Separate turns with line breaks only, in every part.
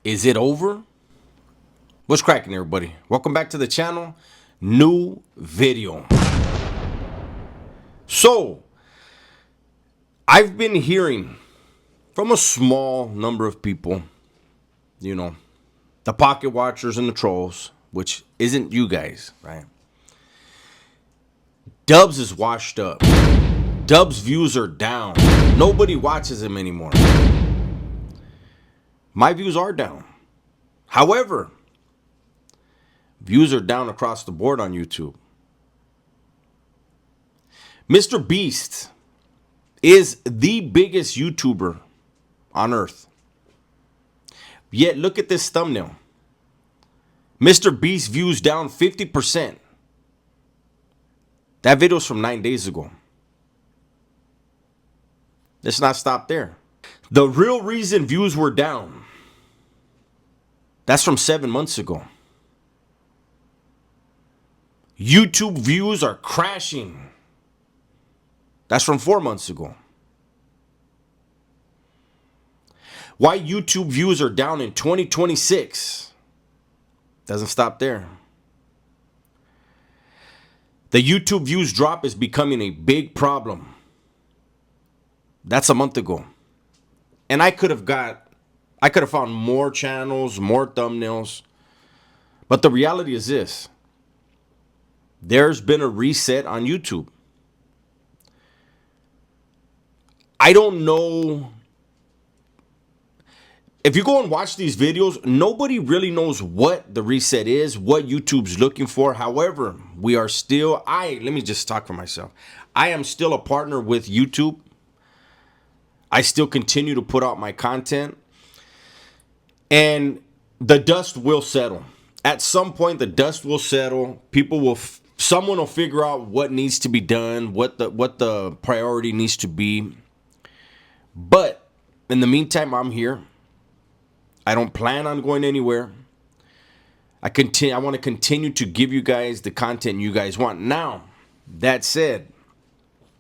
Is it over? What's cracking, everybody? Welcome back to the channel. New video. So, I've been hearing from a small number of people, the pocket watchers and the trolls, which isn't you guys, right? Dubs is washed up. Dubs views are down. Nobody watches him anymore. My views are down. However, views are down across the board on YouTube. Mr. Beast is the biggest YouTuber on earth. Yet look at this thumbnail. Mr. Beast views down 50%. That video's from 9 days ago. Let's not stop there. The real reason views were down, that's from 7 months ago. YouTube views are crashing. That's from 4 months ago. Why YouTube views are down in 2026 doesn't stop there. The YouTube views drop is becoming a big problem. That's a month ago. And I could have found more channels, more thumbnails. But the reality is this. There's been a reset on YouTube. I don't know. If you go and watch these videos, nobody really knows what the reset is, what YouTube's looking for. However, we are still, let me just talk for myself. I am still a partner with YouTube. I still continue to put out my content. And the dust will settle. At some point, the dust will settle. Someone will figure out what needs to be done, what the priority needs to be. But in the meantime, I'm here. I don't plan on going anywhere. I want to continue to give you guys the content you guys want. Now, that said,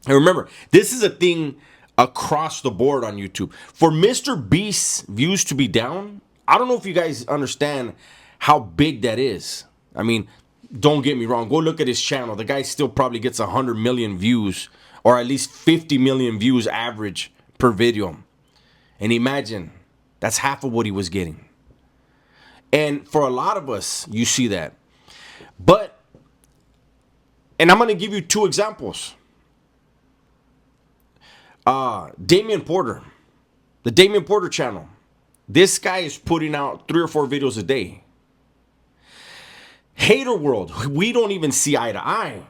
and remember, this is a thing across the board on YouTube. For Mr. Beast's views to be down, I don't know if you guys understand how big that is. I mean, don't get me wrong. Go look at his channel. The guy still probably gets 100 million views, or at least 50 million views average per video. And imagine, that's half of what he was getting. And for a lot of us, you see that. And I'm going to give you two examples. Damian Porter, the Damian Porter channel. This guy is putting out 3 or 4 videos a day. Hater world, we don't even see eye to eye.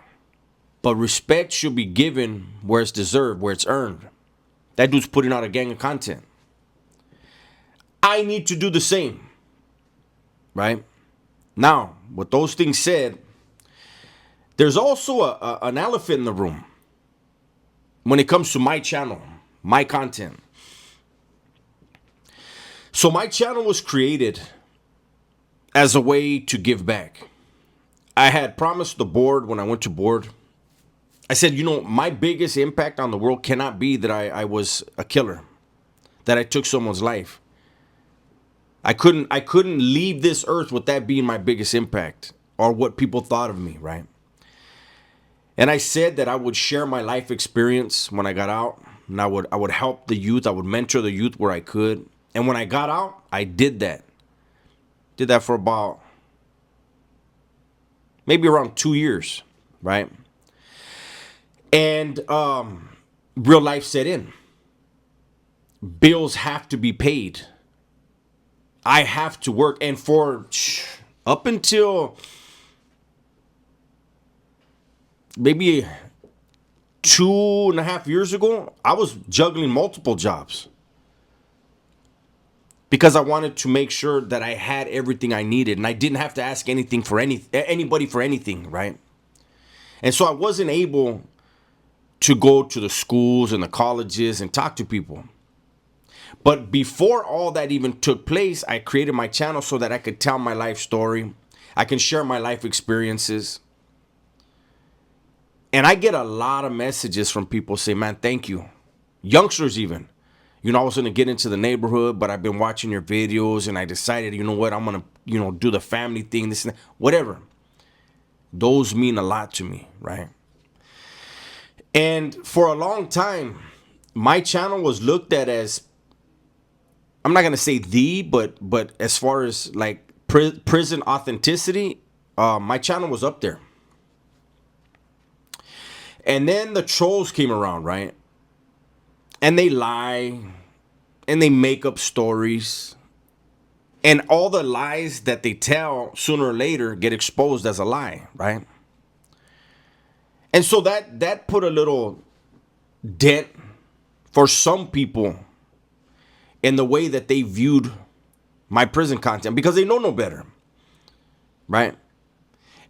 But respect should be given where it's deserved, where it's earned. That dude's putting out a gang of content. I need to do the same. Right? Now, with those things said, there's also an elephant in the room when it comes to my channel, my content. So my channel was created as a way to give back. I had promised the board when I went to board. I said, my biggest impact on the world cannot be that I was a killer, that I took someone's life. I couldn't leave this earth with that being my biggest impact or what people thought of me, right? And I said that I would share my life experience when I got out, and I would help the youth. I would mentor the youth where I could. And when I got out, I did that. Did that for about maybe around 2 years, right? And real life set in. Bills have to be paid. I have to work. And for up until maybe 2.5 years ago, I was juggling multiple jobs because I wanted to make sure that I had everything I needed and I didn't have to ask anything for anybody for anything, right? And so I wasn't able to go to the schools and the colleges and talk to people. But before all that even took place, I created my channel so that I could tell my life story. I can share my life experiences. And I get a lot of messages from people saying, man, thank you. Youngsters even. You know, I was going to get into the neighborhood, but I've been watching your videos and I decided, you know what, I'm going to, you know, do the family thing, this and that, whatever. Those mean a lot to me, right? And for a long time, my channel was looked at as, I'm not going to say but as far as like prison authenticity, my channel was up there. And then the trolls came around, right? And they lie and they make up stories. And all the lies that they tell sooner or later get exposed as a lie, right? And so that put a little dent for some people in the way that they viewed my prison content because they know no better, right?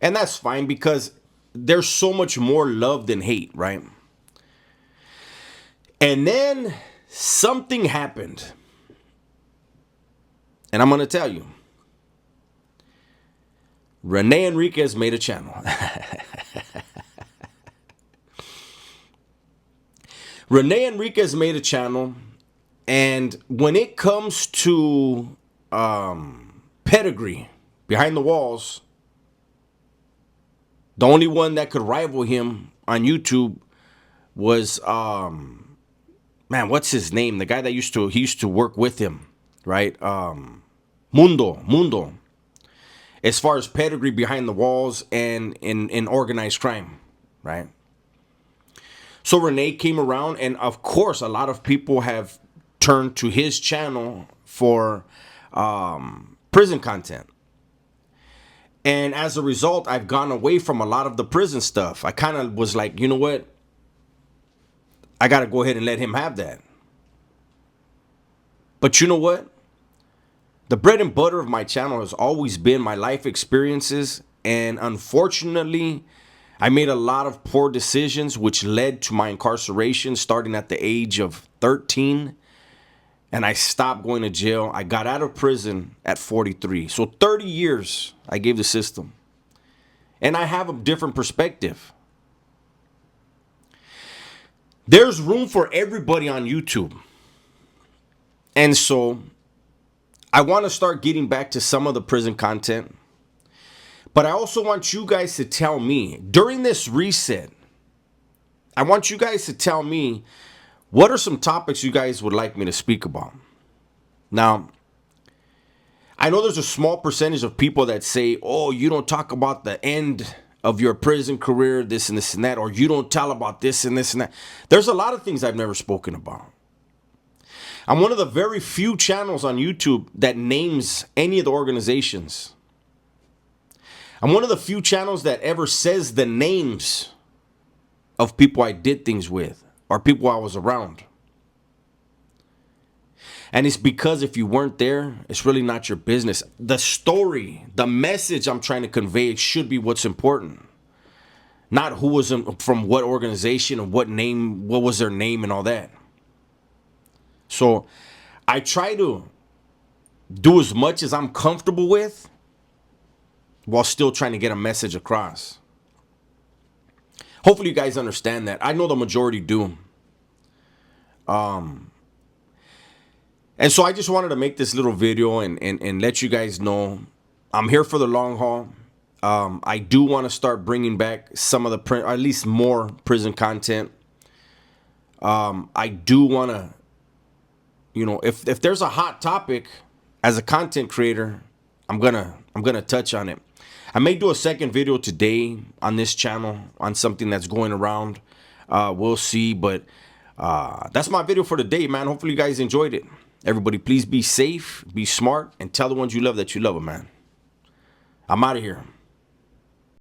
And that's fine because there's so much more love than hate, right? And then something happened. And I'm going to tell you. Rene Enriquez made a channel. Rene Enriquez made a channel. And when it comes to pedigree behind the walls, the only one that could rival him on YouTube was man, what's his name? The guy that used to work with him, right? Mundo. As far as pedigree behind the walls and in organized crime, right? So Rene came around, and of course, a lot of people have turned to his channel for prison content. And as a result, I've gone away from a lot of the prison stuff. I kind of was like, you know what? I got to go ahead and let him have that. But you know what? The bread and butter of my channel has always been my life experiences. And unfortunately, I made a lot of poor decisions, which led to my incarceration starting at the age of 13. And I stopped going to jail. I got out of prison at 43. So 30 years I gave the system. And I have a different perspective. There's room for everybody on YouTube. And so I want to start getting back to some of the prison content. But I also want you guys to tell me, during this reset, I want you guys to tell me, what are some topics you guys would like me to speak about? Now, I know there's a small percentage of people that say, oh, you don't talk about the end of your prison career, this and this and that, or you don't tell about this and this and that. There's a lot of things I've never spoken about. I'm one of the very few channels on YouTube that names any of the organizations. I'm one of the few channels that ever says the names of people I did things with or people I was around. And it's because if you weren't there, it's really not your business. The story, the message I'm trying to convey should be what's important. Not who was from what organization and what name, what was their name and all that. So I try to do as much as I'm comfortable with while still trying to get a message across. Hopefully you guys understand that. I know the majority do. And so I just wanted to make this little video and let you guys know I'm here for the long haul. I do want to start bringing back some of the, or at least more prison content. I do want to, you know, if there's a hot topic as a content creator, I'm gonna touch on it. I may do a second video today on this channel on something that's going around. We'll see, but that's my video for today, man. Hopefully you guys enjoyed it. Everybody, please be safe, be smart, and tell the ones you love that you love them, man. I'm out of here.